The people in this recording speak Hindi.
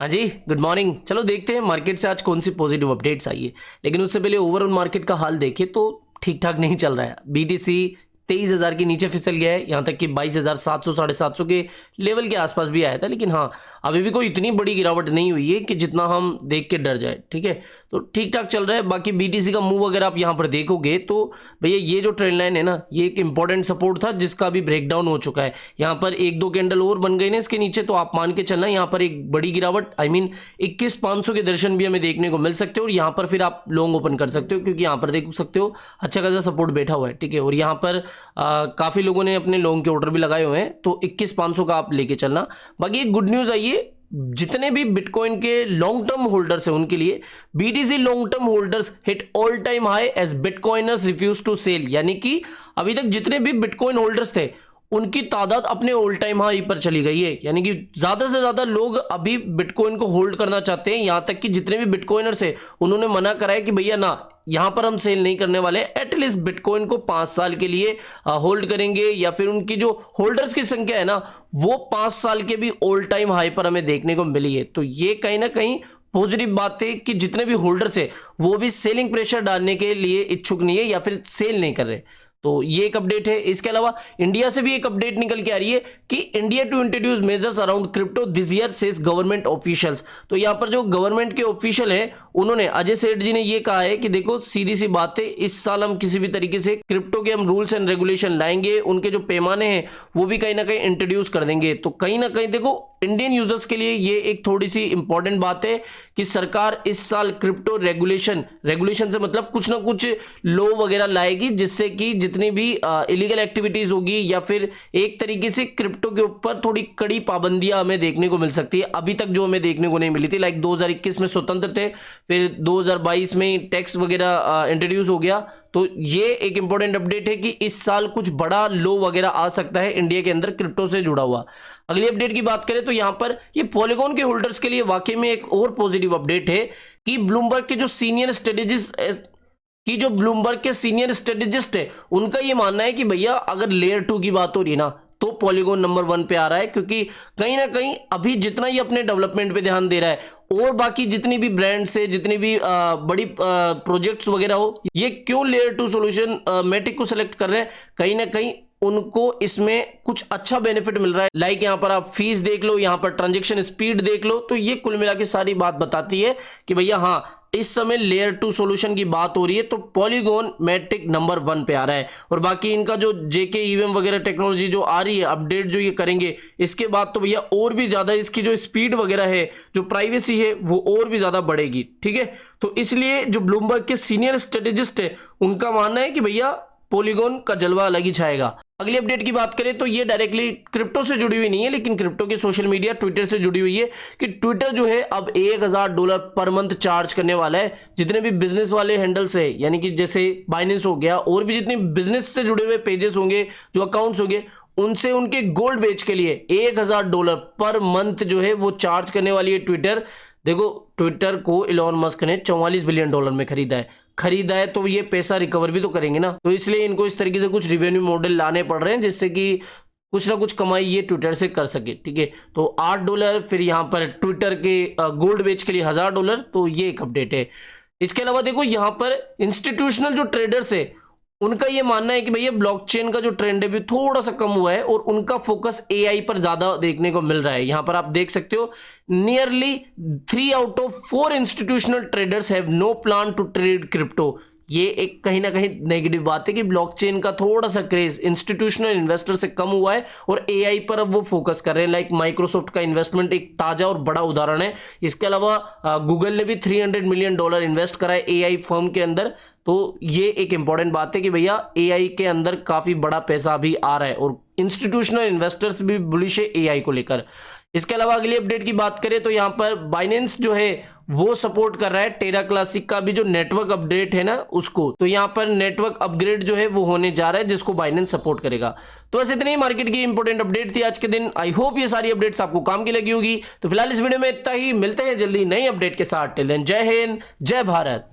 हाँ जी, गुड मॉर्निंग। चलो देखते हैं मार्केट से आज कौन सी पॉजिटिव अपडेट्स आई है। लेकिन उससे पहले ओवरऑल मार्केट का हाल देखें तो ठीक-ठाक नहीं चल रहा है। बीटीसी 23,000 के नीचे फिसल गया है, यहाँ तक कि 22,700 साढ़े 700 के लेवल के आसपास भी आया था। लेकिन हाँ, अभी भी कोई इतनी बड़ी गिरावट नहीं हुई है कि जितना हम देख के डर जाए, ठीक है? तो ठीक-ठाक चल रहा है। बाकी बीटीसी का मूव अगर आप यहाँ पर देखोगे तो भैया ये जो ट्रेंड लाइन है ना, ये एक इंपॉर्टेंट सपोर्ट था जिसका भी ब्रेकडाउन हो चुका है। यहाँ पर 1-2 कैंडल और बन गई ना इसके नीचे, तो आप मान के चलना यहाँ पर एक बड़ी गिरावट आई मीन 21,500 के दर्शन भी हमें देखने को मिल सकते हो और यहाँ पर फिर आप लॉन्ग ओपन कर सकते हो, क्योंकि यहाँ पर देख सकते हो अच्छा खासा सपोर्ट बैठा हुआ है, ठीक है? और यहाँ पर काफ़ी लोगों ने अपने लॉन्ग के ऑर्डर भी लगाए हुए हैं, तो 21,500 का आप लेके चलना। बाकी एक गुड न्यूज़ आई है, जितने भी बिटकॉइन के लॉन्ग टर्म होल्डर्स हैं उनके लिए, BTC long term holders hit all time high as bitcoiners refuse to sell. यानी कि अभी तक जितने भी बिटकॉइन होल्डर्स थे उनकी तादाद अपने ऑल टाइम हाई पर चली गई है। यानी कि ज्यादा से ज्यादा लोग अभी बिटकॉइन को होल्ड करना चाहते हैं। यहां तक कि जितने भी बिटकॉइनर्स हैं उन्होंने मना करा है कि भैया ना, यहां पर हम सेल नहीं करने वाले, एटलीस्ट बिटकॉइन को 5 साल के लिए होल्ड करेंगे। या फिर उनकी जो होल्डर्स की संख्या है ना, वो 5 साल के भी ऑल टाइम हाई पर हमें देखने को मिली है। तो ये कहीं ना कहीं पॉजिटिव बात है कि जितने भी होल्डर्स है वो भी सेलिंग प्रेशर डालने के लिए इच्छुक नहीं है या फिर सेल नहीं कर रहे। तो ये एक अपडेट है। इसके अलावा इंडिया से भी एक अपडेट निकल के आ रही है कि India to introduce measures around crypto this year says government officials. तो यहां पर जो गवर्नमेंट के ऑफिशियल है उन्होंने, अजय सेठ जी ने ये कहा है कि देखो सीधी सी बात है, इस साल हम किसी भी तरीके से क्रिप्टो के हम रूल्स एंड रेगुलेशन लाएंगे, उनके जो पैमाने हैं वो भी कहीं ना कहीं इंट्रोड्यूस कर देंगे। तो कहीं ना कहीं देखो इंडियन यूजर्स के लिए ये एक थोड़ी सी इंपॉर्टेंट बात है कि सरकार इस साल क्रिप्टो रेगुलेशन से मतलब कुछ ना कुछ लॉ वगैरह लाएगी, जिससे कि जितनी भी इलीगल एक्टिविटीज होगी या फिर एक तरीके से क्रिप्टो के ऊपर थोड़ी कड़ी पाबंदियां हमें देखने को मिल सकती है, अभी तक जो हमें देखने को नहीं मिली थी। लाइक 2021 में स्वतंत्र थे, फिर 2022 में टैक्स वगैरह इंट्रोड्यूस हो गया। तो ये एक इंपॉर्टेंट अपडेट है कि इस साल कुछ बड़ा लॉ वगैरह आ सकता है इंडिया के अंदर क्रिप्टो से जुड़ा हुआ। अगली अपडेट की बात करें तो यहां पर ये पॉलीगॉन के होल्डर्स के लिए वाकई में एक और पॉजिटिव अपडेट है कि ब्लूमबर्ग के जो सीनियर स्ट्रेटेजिस्ट है उनका ये मानना है कि भैया अगर लेयर 2 की बात हो रही है ना, तो पॉलीगॉन नंबर 1 पे आ रहा है, क्योंकि कहीं ना कहीं अभी जितना ही अपने डेवलपमेंट पे ध्यान दे रहा है और बाकी जितनी भी ब्रांड्स है, जितनी भी बड़ी प्रोजेक्ट्स वगैरह हो, ये क्यों लेयर 2 सॉल्यूशन मैटिक को सिलेक्ट कर रहे हैं, कहीं ना कहीं उनको इसमें कुछ अच्छा बेनिफिट मिल रहा है। लाइक यहां पर आप फीस देख लो, यहां पर ट्रांजैक्शन स्पीड देख लो, तो ये कुल मिला के सारी बात बताती है कि भैया हाँ, इस समय लेयर 2 सॉल्यूशन की बात हो रही है तो पॉलीगॉन मैट्रिक नंबर 1 पे आ रहा है। और बाकी इनका जो जेके ईवीएम वगैरह टेक्नोलॉजी जो आ रही है, अपडेट जो ये करेंगे, इसके बाद तो भैया और भी ज्यादा इसकी जो स्पीड वगैरह है, जो प्राइवेसी है, वो और भी ज्यादा बढ़ेगी, ठीक है? तो इसलिए जो ब्लूमबर्ग के सीनियर स्ट्रेटेजिस्ट है उनका मानना है कि भैया पॉलीगॉन का जलवा अलग ही छाएगा। अगली अपडेट की बात करें तो ये डायरेक्टली क्रिप्टो से जुड़ी हुई नहीं है, लेकिन क्रिप्टो के सोशल मीडिया ट्विटर से जुड़ी हुई है कि ट्विटर जो है अब $1,000 पर मंथ चार्ज करने वाला है जितने भी बिजनेस वाले हैंडल्स है, यानी कि जैसे बाइनेंस हो गया और भी जितने बिजनेस से जुड़े हुए पेजेस होंगे, जो अकाउंट्स होंगे, उनसे उनके गोल्ड बेच के लिए $1,000 पर मंथ जो है वो चार्ज करने वाली है ट्विटर। देखो ट्विटर को इलॉन मस्क ने $44 बिलियन में खरीदा है तो ये पैसा रिकवर भी तो करेंगे ना, तो इसलिए इनको इस तरीके से कुछ रिवेन्यू मॉडल लाने पड़ रहे हैं जिससे कि कुछ ना कुछ कमाई ये ट्विटर से कर सके, ठीक है? तो $8, फिर यहाँ पर ट्विटर के गोल्ड बेच के लिए $1,000, तो ये एक अपडेट है। इसके अलावा देखो यहाँ पर इंस्टीट्यूशनल जो ट्रेडर्स है उनका ये मानना है कि भैया ब्लॉकचेन का जो ट्रेंड है भी थोड़ा सा कम हुआ है और उनका फोकस एआई पर ज्यादा देखने को मिल रहा है। यहां पर आप देख सकते हो nearly 3 out of 4 institutional traders have no plan to trade crypto. ये एक कहीं ना कहीं नेगेटिव बात है कि ब्लॉकचेन का थोड़ा सा क्रेज इंस्टीट्यूशनल इन्वेस्टर से कम हुआ है और एआई पर अब वो फोकस कर रहे हैं। लाइक माइक्रोसॉफ्ट का इन्वेस्टमेंट एक ताजा और बड़ा उदाहरण है। इसके अलावा गूगल ने भी $300 मिलियन इन्वेस्ट करा है एआई फर्म के अंदर। तो ये एक इंपॉर्टेंट बात है कि भैया एआई के अंदर काफी बड़ा पैसा अभी आ रहा है और इंस्टीट्यूशनल इन्वेस्टर्स भी बुलिश है एआई को लेकर। इसके अलावा अगली अपडेट की बात करें तो यहां पर बाइनेंस जो है वो सपोर्ट कर रहा है टेरा क्लासिक का भी जो नेटवर्क अपडेट है ना उसको। तो यहां पर नेटवर्क अपग्रेड जो है वो होने जा रहा है जिसको बाइनेंस सपोर्ट करेगा। तो बस इतनी ही मार्केट की इंपॉर्टेंट अपडेट थी आज के दिन। आई होप ये सारी अपडेट्स आपको काम की लगी होगी। तो फिलहाल इस वीडियो में इतना ही, मिलते हैं जल्दी नई अपडेट के साथ। टिल देन जय हिंद, जय भारत।